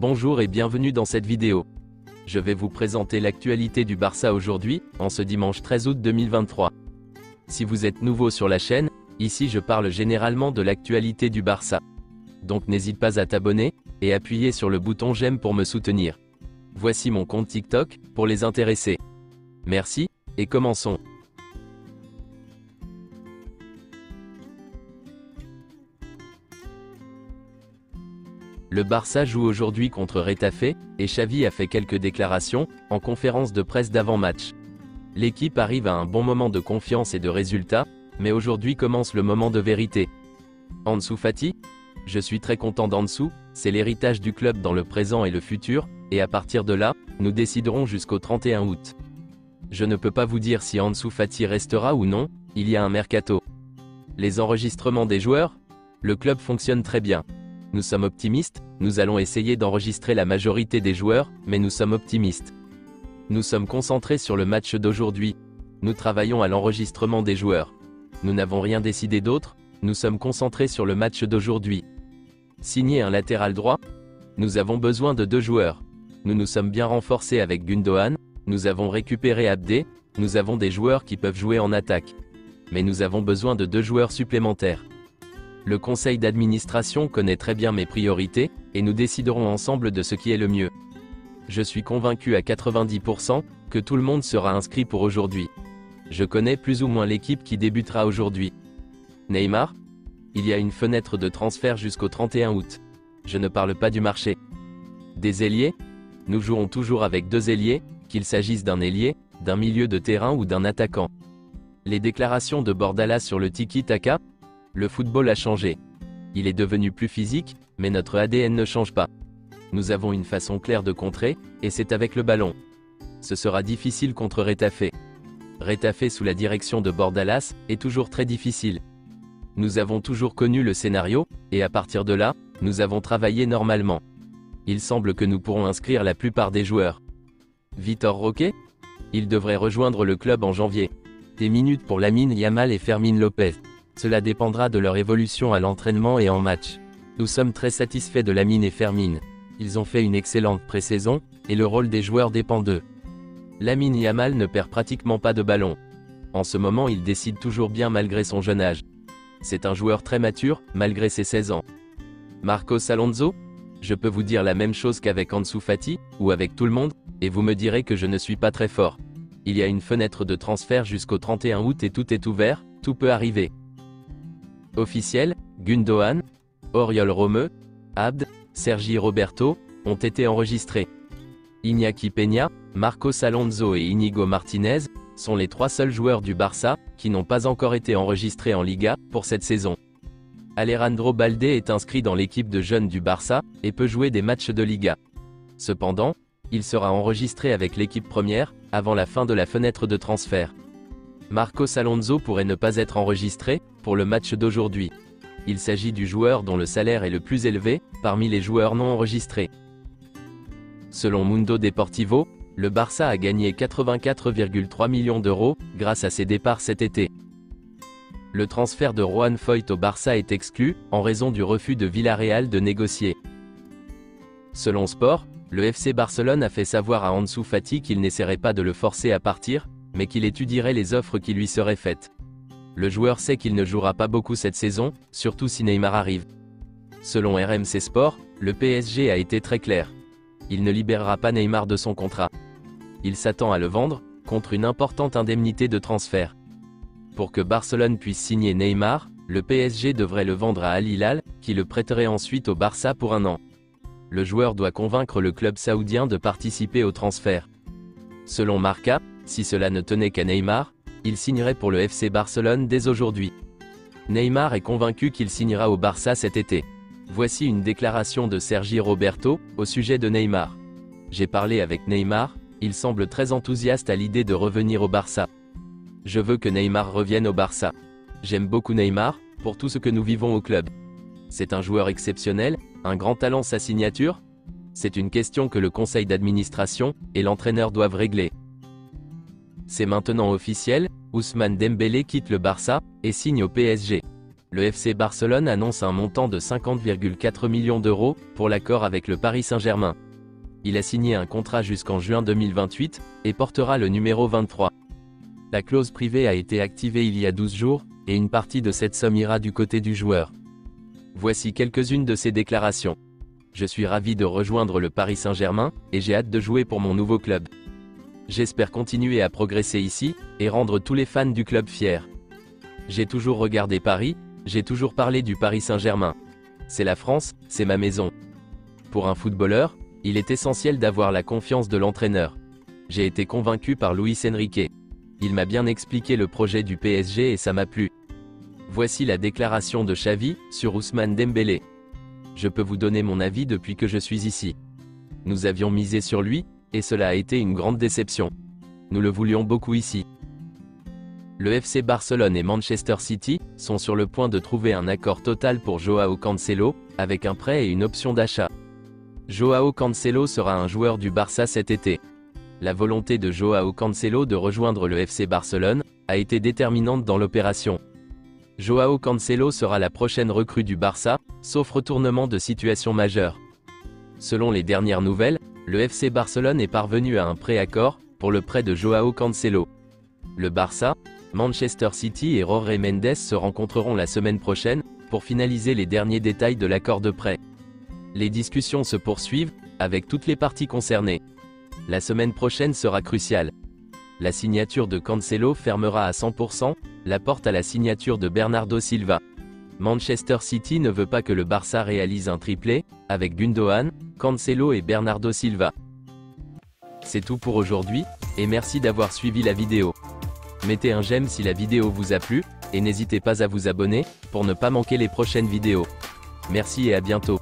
Bonjour et bienvenue dans cette vidéo. Je vais vous présenter l'actualité du Barça aujourd'hui, en ce dimanche 13 août 2023. Si vous êtes nouveau sur la chaîne, ici je parle généralement de l'actualité du Barça. Donc n'hésite pas à t'abonner, et appuyer sur le bouton j'aime pour me soutenir. Voici mon compte TikTok, pour les intéressés. Merci, et commençons. Le Barça joue aujourd'hui contre Retafe, et Xavi a fait quelques déclarations, en conférence de presse d'avant-match. L'équipe arrive à un bon moment de confiance et de résultats, mais aujourd'hui commence le moment de vérité. Ansu Fati ? Je suis très content d'Ansu, c'est l'héritage du club dans le présent et le futur, et à partir de là, nous déciderons jusqu'au 31 août. Je ne peux pas vous dire si Ansu Fati restera ou non, il y a un mercato. Les enregistrements des joueurs ? Le club fonctionne très bien. Nous sommes optimistes, nous allons essayer d'enregistrer la majorité des joueurs, mais nous sommes optimistes. Nous sommes concentrés sur le match d'aujourd'hui. Nous travaillons à l'enregistrement des joueurs. Nous n'avons rien décidé d'autre, nous sommes concentrés sur le match d'aujourd'hui. Signer un latéral droit ? Nous avons besoin de 2 joueurs. Nous nous sommes bien renforcés avec Gundogan, nous avons récupéré Abdé, nous avons des joueurs qui peuvent jouer en attaque. Mais nous avons besoin de 2 joueurs supplémentaires. Le conseil d'administration connaît très bien mes priorités, et nous déciderons ensemble de ce qui est le mieux. Je suis convaincu à 90% que tout le monde sera inscrit pour aujourd'hui. Je connais plus ou moins l'équipe qui débutera aujourd'hui. Neymar ? Il y a une fenêtre de transfert jusqu'au 31 août. Je ne parle pas du marché. Des ailiers ? Nous jouons toujours avec 2 ailiers, qu'il s'agisse d'un ailier, d'un milieu de terrain ou d'un attaquant. Les déclarations de Bordalas sur le tiki-taka ? Le football a changé. Il est devenu plus physique, mais notre ADN ne change pas. Nous avons une façon claire de contrer, et c'est avec le ballon. Ce sera difficile contre Retafe. Retafe sous la direction de Bordalas est toujours très difficile. Nous avons toujours connu le scénario, et à partir de là, nous avons travaillé normalement. Il semble que nous pourrons inscrire la plupart des joueurs. Vitor Roque ? Il devrait rejoindre le club en janvier. Des minutes pour Lamine Yamal et Fermín López. Cela dépendra de leur évolution à l'entraînement et en match. Nous sommes très satisfaits de Lamine et Fermín. Ils ont fait une excellente pré-saison, et le rôle des joueurs dépend d'eux. Lamine Yamal ne perd pratiquement pas de ballon. En ce moment il décide toujours bien malgré son jeune âge. C'est un joueur très mature, malgré ses 16 ans. Marcos Alonso ? Je peux vous dire la même chose qu'avec Ansu Fati, ou avec tout le monde, et vous me direz que je ne suis pas très fort. Il y a une fenêtre de transfert jusqu'au 31 août et tout est ouvert, tout peut arriver. Officiel, Gundogan, Oriol Romeu, Abd, Sergi Roberto, ont été enregistrés. Iñaki Peña, Marcos Alonso et Íñigo Martínez sont les 3 seuls joueurs du Barça qui n'ont pas encore été enregistrés en Liga pour cette saison. Alejandro Balde est inscrit dans l'équipe de jeunes du Barça et peut jouer des matchs de Liga. Cependant, il sera enregistré avec l'équipe première avant la fin de la fenêtre de transfert. Marcos Alonso pourrait ne pas être enregistré pour le match d'aujourd'hui. Il s'agit du joueur dont le salaire est le plus élevé parmi les joueurs non enregistrés. Selon Mundo Deportivo, le Barça a gagné 84,3 millions d'euros grâce à ses départs cet été. Le transfert de Juan Foyth au Barça est exclu en raison du refus de Villarreal de négocier. Selon Sport, le FC Barcelone a fait savoir à Ansu Fati qu'il n'essaierait pas de le forcer à partir, mais qu'il étudierait les offres qui lui seraient faites. Le joueur sait qu'il ne jouera pas beaucoup cette saison, surtout si Neymar arrive. Selon RMC Sport, le PSG a été très clair. Il ne libérera pas Neymar de son contrat. Il s'attend à le vendre, contre une importante indemnité de transfert. Pour que Barcelone puisse signer Neymar, le PSG devrait le vendre à Al Hilal, qui le prêterait ensuite au Barça pour 1 an. Le joueur doit convaincre le club saoudien de participer au transfert. Selon Marca, si cela ne tenait qu'à Neymar, il signerait pour le FC Barcelone dès aujourd'hui. Neymar est convaincu qu'il signera au Barça cet été. Voici une déclaration de Sergi Roberto au sujet de Neymar. J'ai parlé avec Neymar, il semble très enthousiaste à l'idée de revenir au Barça. Je veux que Neymar revienne au Barça. J'aime beaucoup Neymar, pour tout ce que nous vivons au club. C'est un joueur exceptionnel, un grand talent sa signature. C'est une question que le conseil d'administration et l'entraîneur doivent régler. C'est maintenant officiel, Ousmane Dembélé quitte le Barça et signe au PSG. Le FC Barcelone annonce un montant de 50,4 millions d'euros pour l'accord avec le Paris Saint-Germain. Il a signé un contrat jusqu'en juin 2028 et portera le numéro 23. La clause privée a été activée il y a 12 jours, et une partie de cette somme ira du côté du joueur. Voici quelques-unes de ses déclarations. Je suis ravi de rejoindre le Paris Saint-Germain, et j'ai hâte de jouer pour mon nouveau club. J'espère continuer à progresser ici, et rendre tous les fans du club fiers. J'ai toujours regardé Paris, j'ai toujours parlé du Paris Saint-Germain. C'est la France, c'est ma maison. Pour un footballeur, il est essentiel d'avoir la confiance de l'entraîneur. J'ai été convaincu par Luis Enrique. Il m'a bien expliqué le projet du PSG et ça m'a plu. Voici la déclaration de Xavi sur Ousmane Dembélé. Je peux vous donner mon avis depuis que je suis ici. Nous avions misé sur lui, et cela a été une grande déception. Nous le voulions beaucoup ici. Le FC Barcelone et Manchester City sont sur le point de trouver un accord total pour Joao Cancelo, avec un prêt et une option d'achat. Joao Cancelo sera un joueur du Barça cet été. La volonté de Joao Cancelo de rejoindre le FC Barcelone a été déterminante dans l'opération. Joao Cancelo sera la prochaine recrue du Barça, sauf retournement de situation majeure. Selon les dernières nouvelles, le FC Barcelone est parvenu à un pré-accord pour le prêt de Joao Cancelo. Le Barça, Manchester City et Jorge Mendes se rencontreront la semaine prochaine pour finaliser les derniers détails de l'accord de prêt. Les discussions se poursuivent, avec toutes les parties concernées. La semaine prochaine sera cruciale. La signature de Cancelo fermera à 100% la porte à la signature de Bernardo Silva. Manchester City ne veut pas que le Barça réalise un triplé, avec Gundogan, Cancelo et Bernardo Silva. C'est tout pour aujourd'hui, et merci d'avoir suivi la vidéo. Mettez un j'aime si la vidéo vous a plu, et n'hésitez pas à vous abonner, pour ne pas manquer les prochaines vidéos. Merci et à bientôt.